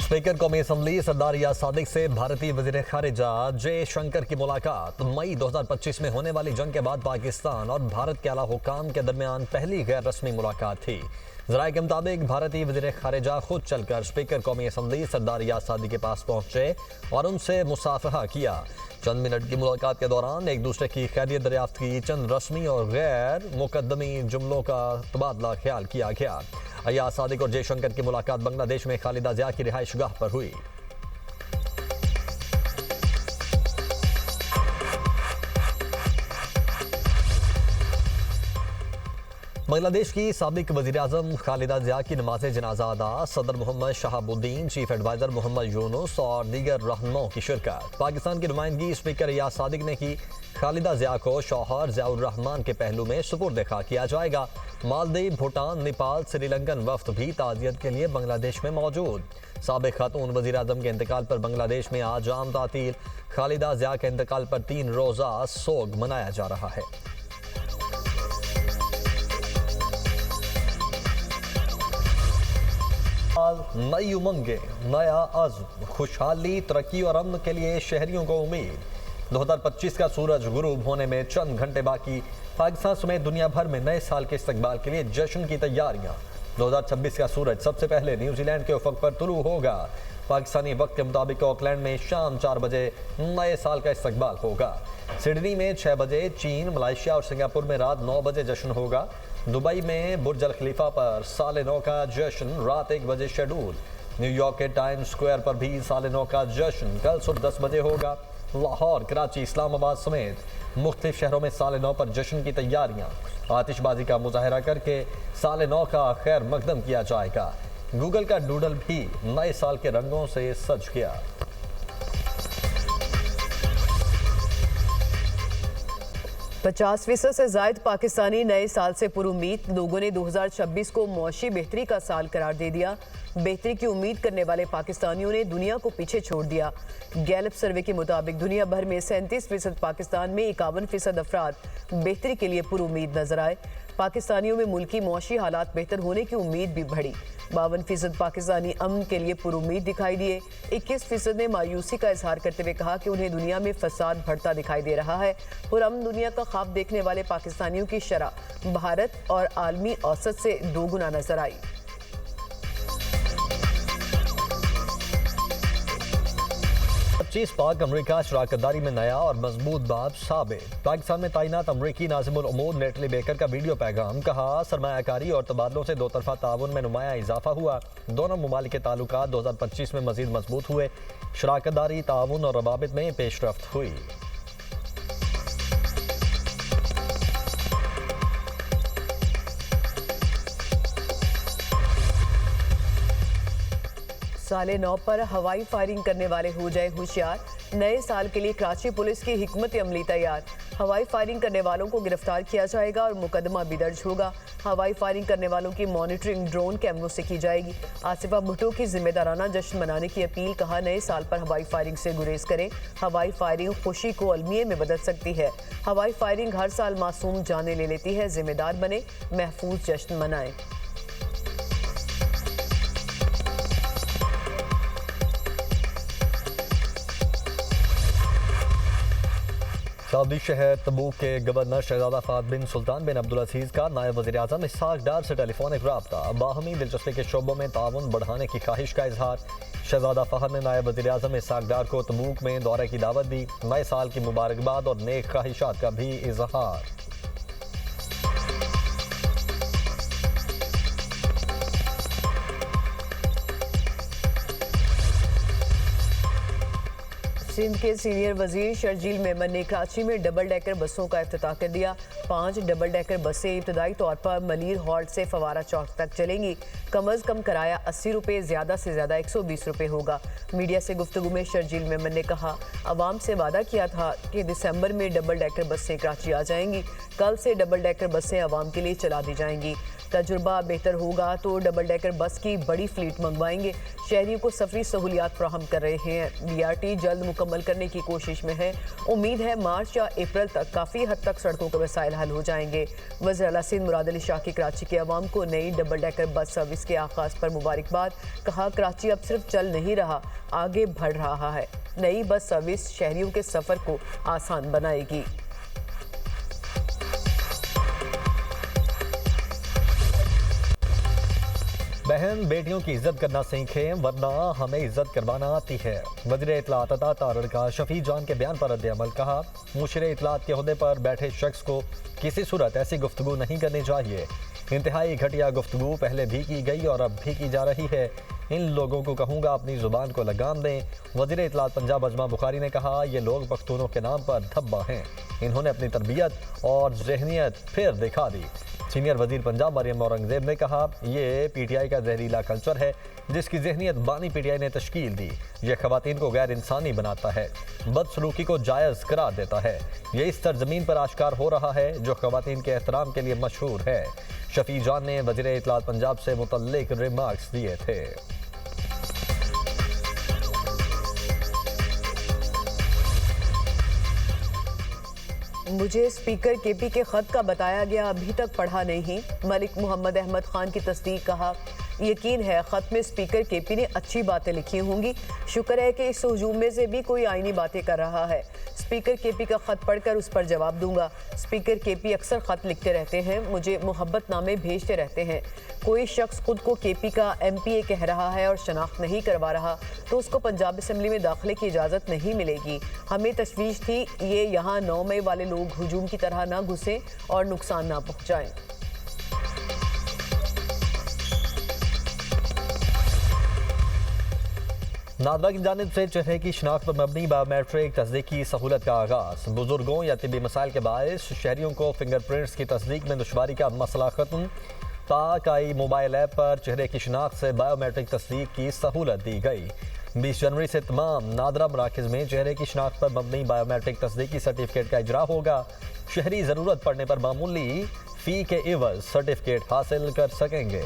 Speaker कौमी assembly सरदार याद सादिक से भारतीय वजीर खारिजा जयशंकर की मुलाकात मई 2025 में होने वाली जंग के बाद पाकिस्तान और भारत के आला हुकाम के दरमियान पहली गैर रस्मी मुलाकात थी। जराये के मुताबिक भारतीय वजीर खारिजा खुद चलकर स्पीकर कौमी असम्बली सरदार याद सादिक के पास पहुंचे और उनसे मुसाफहा किया। चंद मिनट की मुलाकात के दौरान एक दूसरे की खैरियत दरियाफ्त की, चंद रस्मी और गैर मुकद्दमी जुमलों का तबादला ख्याल किया गया। याद सादिक और जयशंकर की मुलाकात बांग्लादेश में खालिदा जिया की रिहाइशगाह पर हुई। बांग्लादेश की साबिक वज़ीर-ए-आज़म खालिदा जिया की नमाज जनाजा अदा, सदर मोहम्मद शहाबुद्दीन, चीफ एडवाइजर मोहम्मद यूनुस और दीगर रहनुमाओं की शिरकत। पाकिस्तान की नुमाइंदगी स्पीकर याद सादिक ने की। खालिदा जिया को शौहर ज़ियाउर रहमान के पहलू में सुपुर्द खा किया जाएगा। मालदीव, भूटान, नेपाल, श्रीलंकन वफ्द भी ताज़ियत के लिए बांग्लादेश में मौजूद। साबिक खातून वज़ीर-ए-आज़म के इंतकाल पर बांग्लादेश में आज आम तातील। खालिदा जिया के इंतकाल पर 3 रोज़ा सोग मनाया जा रहा है। नई उमंगे, नया अज़्म, खुशहाली, तरक्की और अमन के लिए शहरियों को उम्मीद। 2025 का सूरज गुरूब होने में चंद घंटे बाकी। पाकिस्तान समेत दुनिया भर में नए साल के इस्तकबाल के लिए जश्न की तैयारियां। 2026 का सूरज सबसे पहले न्यूजीलैंड के उफक पर तुलू होगा। पाकिस्तानी वक्त के मुताबिक ऑकलैंड में शाम 4 बजे नए साल का इस्तकबाल होगा। सिडनी में 6 बजे, चीन, मलेशिया और सिंगापुर में रात 9 बजे जश्न होगा। दुबई में बुर्ज अल खलीफा पर साल नौ का जश्न रात 1 बजे शेड्यूल। न्यूयॉर्क के टाइम स्क्वायर पर भी साल नौ का जश्न कल सुबह 10 बजे होगा। लाहौर, कराची, इस्लामाबाद समेत मुख्तलिफ शहरों में साल नौ पर जश्न की तैयारियां। आतिशबाजी का मुजाहरा करके साल नौ का खैर मकदम किया जाएगा। गूगल का डूडल भी नए साल के रंगों से सज गया। %50 से जायद पाकिस्तानी नए साल से पुरुम्मीद। लोगों ने 2026 को मौशी बेहतरी का साल करार दे दिया। बेहतरी की उम्मीद करने वाले पाकिस्तानियों ने दुनिया को पीछे छोड़ दिया। गैलप सर्वे के मुताबिक दुनिया भर में 37% पाकिस्तान में 51% अफराद बेहतरी के लिए पुरुम्मीद नजर आए। पाकिस्तानियों में मुल्की मौशी हालात बेहतर होने की उम्मीद भी बढ़ी। 52% पाकिस्तानी अमन के लिए पुरुम्मीद दिखाई दिए। 21% ने मायूसी का इजहार करते हुए कहा कि उन्हें दुनिया में फसाद बढ़ता दिखाई दे रहा है। पुरअमन दुनिया का ख्वाब देखने वाले पाकिस्तानियों की शरह भारत और आलमी औसत से 2 गुना नजर आई। पाक अमरीका शराकतदारी में नया और मजबूत बाब साबित। पाकिस्तान में तैनात अमरीकी नाज़िमुल उमूर नेटली बेकर का वीडियो पैगाम। कहा, सरमायाकारी और तबादलों से दो तरफा ताउन में नुमाया इजाफा हुआ। दोनों ममालिक के ताल्लुकात 2025 में मजीद मजबूत हुए। शराकतदारी, ताउन और रवाबित में पेशरफ्त हुई। साल नौ पर हवाई फायरिंग करने वाले हो जाए होशियार। नए साल के लिए कराची पुलिस की हिकमत अमली तैयार। हवाई फायरिंग करने वालों को गिरफ्तार किया जाएगा और मुकदमा भी दर्ज होगा। हवाई फायरिंग करने वालों की मॉनिटरिंग ड्रोन कैमरों से की जाएगी। आसिफा भुट्टो की जिम्मेदाराना जश्न मनाने की अपील। कहा, नए साल पर हवाई फायरिंग से गुरेज करें। हवाई फायरिंग खुशी को अलमिये में बदल सकती है। हवाई फायरिंग हर साल मासूम जाने ले लेती है। जिम्मेदार बने, महफूज जश्न मनाएं। सऊदी शहर तबूक के गवर्नर शहजादा फाद बिन सुल्तान बिन अब्दुल अजीज का नायब वज़ीर-ए-आज़म इसहाक डार से टेलीफोनिक राब्ता। बाहमी दिलचस्पी के शोबों में ताउन बढ़ाने की ख्वाहिश का इजहार। शहजादा फहद ने नायब वज़ीर-ए-आज़म इसहाक डार को तबूक में दौरे की दावत दी। नए साल की मुबारकबाद और नेक ख्वाहिशात का भी इजहार। सिंध के सीनियर वजीर शर्जील मेमन ने कराची में डबल डेकर बसों का इफ्तिताह कर दिया। 5 डबल डेकर बसें इब्तदाई तौर पर मलीर हॉल्ट से फवारा चौक तक चलेंगी। कम अज़ कम किराया 80 रुपये, ज़्यादा से ज़्यादा 120 रुपये होगा। मीडिया से गुफ्तगू में शर्जील मेमन ने कहा, अवाम से वादा किया था कि दिसंबर में डबल डेकर बसें कराची आ जाएंगी। कल से डबल डेकर बसें अवाम के लिए चला दी जाएंगी। तजुर्बा बेहतर होगा तो डबल डेकर बस की बड़ी फ्लीट मंगवाएंगे। शहरियों को सफरी सहूलियात फराहम कर रहे हैं। बीआरटी जल्द मुकम्मल करने की कोशिश में है। उम्मीद है मार्च या अप्रैल तक काफ़ी हद तक सड़कों के मसाइल हल हो जाएंगे। वज़ीर आला सिंध मुराद अली शाह की कराची के अवाम को नई डबल डेकर बस सर्विस के आगाज़ पर मुबारकबाद। कहा कराची अब सिर्फ चल नहीं रहा, आगे बढ़ रहा है। नई बस सर्विस शहरियों के सफ़र को आसान बनाएगी। बहन बेटियों की इज्जत करना सीखें वरना हमें इज्जत करवाना आती है। वज़ीर इत्तलात अता तारड़ का शफी जान के बयान पर रद्द-ए-अमल। कहा मुशीर इत्तलात के ओहदे पर बैठे शख्स को किसी सूरत ऐसी गुफ्तगू नहीं करनी चाहिए। इंतहाई घटिया गुफ्तगू पहले भी की गई और अब भी की जा रही है। इन लोगों को कहूँगा अपनी ज़ुबान को लगाम दें। वज़ीर इत्तलात पंजाब अजमा बुखारी ने कहा ये लोग पख्तूनों के नाम पर धब्बा हैं। इन्होंने अपनी तरबियत और ज़हनियत फिर दिखा दी। सीनियर वजीर पंजाब मरियम औरंगजेब ने कहा ये पीटीआई का जहरीला कल्चर है जिसकी जहनीत बानी पीटीआई ने तश्कील दी। यह खवातीन को गैर इंसानी बनाता है, बदसलूकी को जायज़ करार देता है। ये इस सरजमीन पर आश्कार हो रहा है जो खवातीन के एहतराम के लिए मशहूर है। शफी जान ने वज़ीर इत्तलात पंजाब से मुतल्लिक रिमार्क्स दिए थे। मुझे स्पीकर केपी के खत का बताया गया, अभी तक पढ़ा नहीं। मलिक मोहम्मद अहमद खान की तस्दीक। कहा यकीन है खत में स्पीकर केपी ने अच्छी बातें लिखी होंगी। शुक्र है कि इस हुजूम में से भी कोई आईनी बातें कर रहा है। स्पीकर केपी का खत पढ़कर उस पर जवाब दूंगा। स्पीकर केपी अक्सर खत लिखते रहते हैं, मुझे मोहब्बतनामे भेजते रहते हैं। कोई शख्स खुद को केपी का एमपीए कह रहा है और शनाख्त नहीं करवा रहा तो उसको पंजाब असम्बली में दाखिले की इजाज़त नहीं मिलेगी। हमें तशवीश थी ये यहाँ 9 मई वाले लोग हुजूम की तरह ना घुसें और नुकसान ना पहुँचाएं। नादवा की जानिब से चेहरे की शनाख्त पर मबनी बायोमेट्रिक तस्दीक की सहूलत का आगाज़। बुजुर्गों या तिबी मसाइल के बायस शहरियों को फिंगरप्रिंट्स की तस्दीक में दुश्वारी का मसला खत्म। ताकाई मोबाइल ऐप पर चेहरे की शनाख्त से बायोमेट्रिक तस्दीक की सहूलत दी गई। 20 जनवरी से तमाम नादरा मराकज़ में चेहरे की शनाख्त पर मबनी बायोमेट्रिक तस्दीकी सर्टिफिकेट का इजरा होगा। शहरी ज़रूरत पड़ने पर मामूली फ़ी के एवज़ सर्टिफिकेट हासिल कर सकेंगे।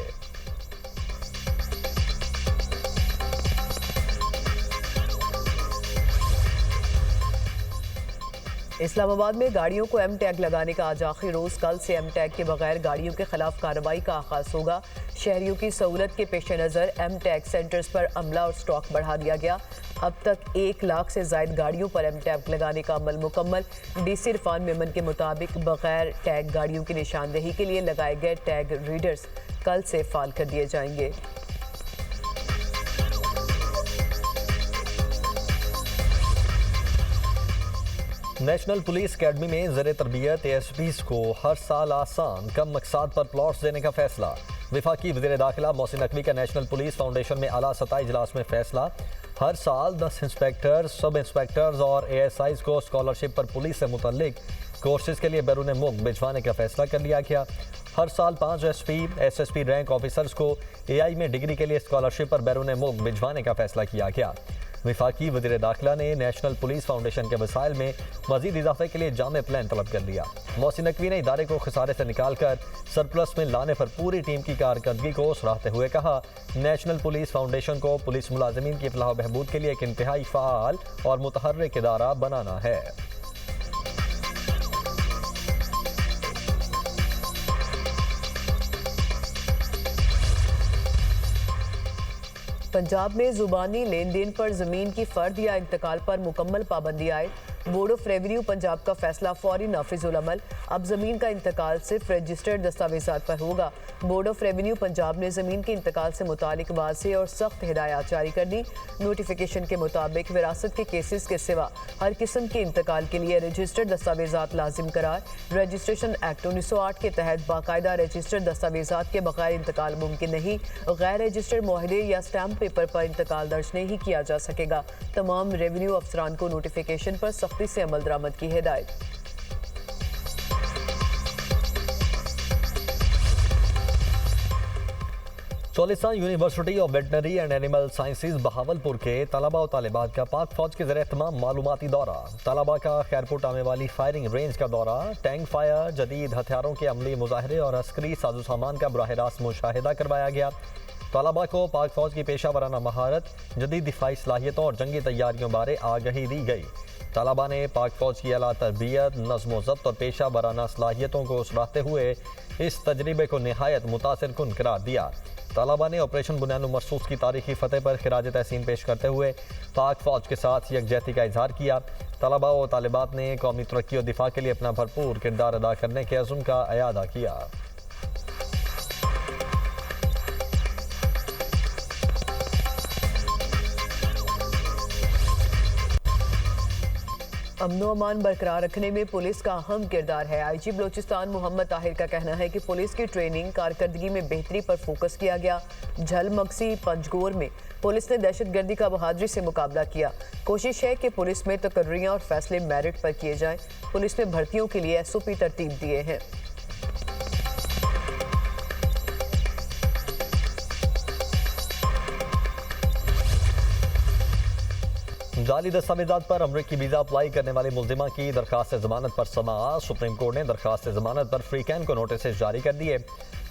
इस्लामाबाद में गाड़ियों को एम टैग लगाने का आज आखिरी रोज़। कल से एम टैग के बगैर गाड़ियों के खिलाफ कार्रवाई का आगाज़ होगा। शहरियों की सहूलत के पेश नज़र एम टैग सेंटर्स पर अमला और स्टॉक बढ़ा दिया गया। अब तक 1 लाख से ज़ायद गाड़ियों पर एम टैग लगाने का अमल मुकम्मल। डीसी इरफान मेमन के मुताबिक बगैर टैग गाड़ियों की निशानदेही के लिए लगाए गए टैग रीडर्स कल से फाल कर दिए जाएंगे। नेशनल पुलिस अकेडमी में ज़र तरबियत एएसपीज़ को हर साल आसान कम मकसाद पर प्लॉट्स देने का फैसला। वफाकी वज़ीर दाखिला मोहसिन नकवी का नेशनल पुलिस फाउंडेशन में आला सतही इजलास में फैसला। हर साल 10 इंस्पेक्टर्स, सब इंस्पेक्टर्स और एएसआईज़ को स्कॉलरशिप पर पुलिस से मुतल्लिक कोर्सेज के लिए बैरून मुल्क भिजवाने का फैसला कर लिया गया। हर साल 5 एसएसपी रैंक ऑफिसर्स को एआई में डिग्री के लिए स्कॉलरशिप पर बैरून मुल्क भिजवाने का फैसला किया गया। वफाकी वज़ीर दाखिला ने नेशनल पुलिस फाउंडेशन के वसाइल में मज़ीद इजाफे के लिए जामे प्लान तलब कर लिया। मोहसिन नकवी ने इदारे को खसारे से निकाल कर सरप्लस में लाने पर पूरी टीम की कारकर्दगी को सराहते हुए कहा नेशनल पुलिस फाउंडेशन को पुलिस मुलाजमीन की फलाह बहबूद के लिए एक इंतहाई फ़ाल और मुतहर्रिक इदारा बनाना है। पंजाब में जुबानी लेन देन पर जमीन की फर्द या इंतकाल पर मुकम्मल पाबंदी आए। बोर्ड ऑफ रेवेन्यू पंजाब का फैसला फौरी नाफिजुल अमल। अब जमीन का इंतकाल सिर्फ रजिस्टर्ड दस्तावेजात पर होगा। बोर्ड ऑफ रेवेन्यू पंजाब ने जमीन के इंतकाल से मुतालिक वाज़ेह और सख्त हिदायत जारी कर दी। नोटिफिकेशन के मुताबिक विरासत के केसेस के सिवा हर किस्म के इंतकाल के लिए रजिस्टर्ड दस्तावेजात लाजिम करार। रजिस्ट्रेशन एक्ट 1908 के तहत बाकायदा रजिस्टर्ड दस्तावेजात के बगैर इंतकाल मुमकिन नहीं। गैर रजिस्टर्ड मुआहदे या स्टैम्प पेपर पर इंतकाल दर्ज नहीं किया जा सकेगा। तमाम रेवेन्यू अफसरान को नोटिफिकेशन पर सख्ती से अमल दरामद की हिदायत। Cholistan university of veterinary and animal sciences Bahawalpur के तलबा और तालिबात का पाक फौज के ज़रिए तमाम मालूमाती दौरा, तलबा का खैरपुर आने वाली फायरिंग रेंज का दौरा, टैंक फायर, जदीद हथियारों के अमली मुजाहरे और अस्करी साजो सामान का बराह रास्त मुशाहिदा करवाया गया। तलबा को पाक फौज की पेशा वराना महारत, जदीद दिफाई सलाहियतों और जंगी तैयारियों बारे आगाही दी गई। तलबा ने पाक फौज की अला तरबियत, नज़्म ज़ब्त और पेशा वराना सलाहियतों को सराहते हुए इस तजर्बे को नहायत मुतासिर कुन करार दिया। तलबा ने ऑपरेशन बुनियाद मरसूस की तारीखी फतेह पर खिराज तहसीन पेश करते हुए पाक फौज के साथ यकजहती का इजहार किया। तलबा और तालिबात ने कौमी तरक्की और दिफा के लिए अपना भरपूर किरदार अदा करने के अज़्म का अयादा किया। अमनो अमान बरकरार रखने में पुलिस का अहम किरदार है। आईजी बलोचिस्तान मोहम्मद ताहिर का कहना है कि पुलिस की ट्रेनिंग कारकर्दगी में बेहतरी पर फोकस किया गया। झलमक्सी पंजगोर में पुलिस ने दहशतगर्दी का बहादुरी से मुकाबला किया। कोशिश है कि पुलिस में तकर्रियां और फैसले मेरिट पर किए जाएं। पुलिस ने भर्तियों के लिए SOP तरतीब दिए हैं। जाली दस्तावेजात पर अमरीकी वीज़ा अप्लाई करने वाले मुलजिमा की दरखास्त जमानत पर समाअत। सुप्रीम कोर्ट ने दरखास्त जमानत पर फ्रीकैन को नोटिस जारी कर दिए।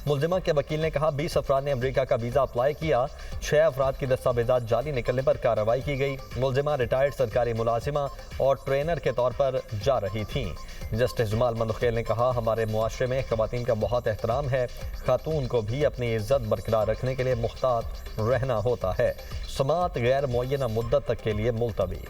मुलजिमा के वकील ने कहा 20 अफराद ने अमरीका का वीज़ा अप्लाई किया, 6 अफराद की दस्तावेजात जाली निकलने पर कार्रवाई की गई। मुलजिमा रिटायर्ड सरकारी मुलाजिमा और ट्रेनर के तौर पर जा रही थी। जस्टिस जमाल मंदखेल ने कहा हमारे मुआशरे में ख़वातीन का बहुत एहतराम है, खातून को भी अपनी इज्जत बरकरार रखने के लिए मुख्तात रहना होता है। समाअत गैर मुअय्यना मुद्दत तक के लिए मुलतवी।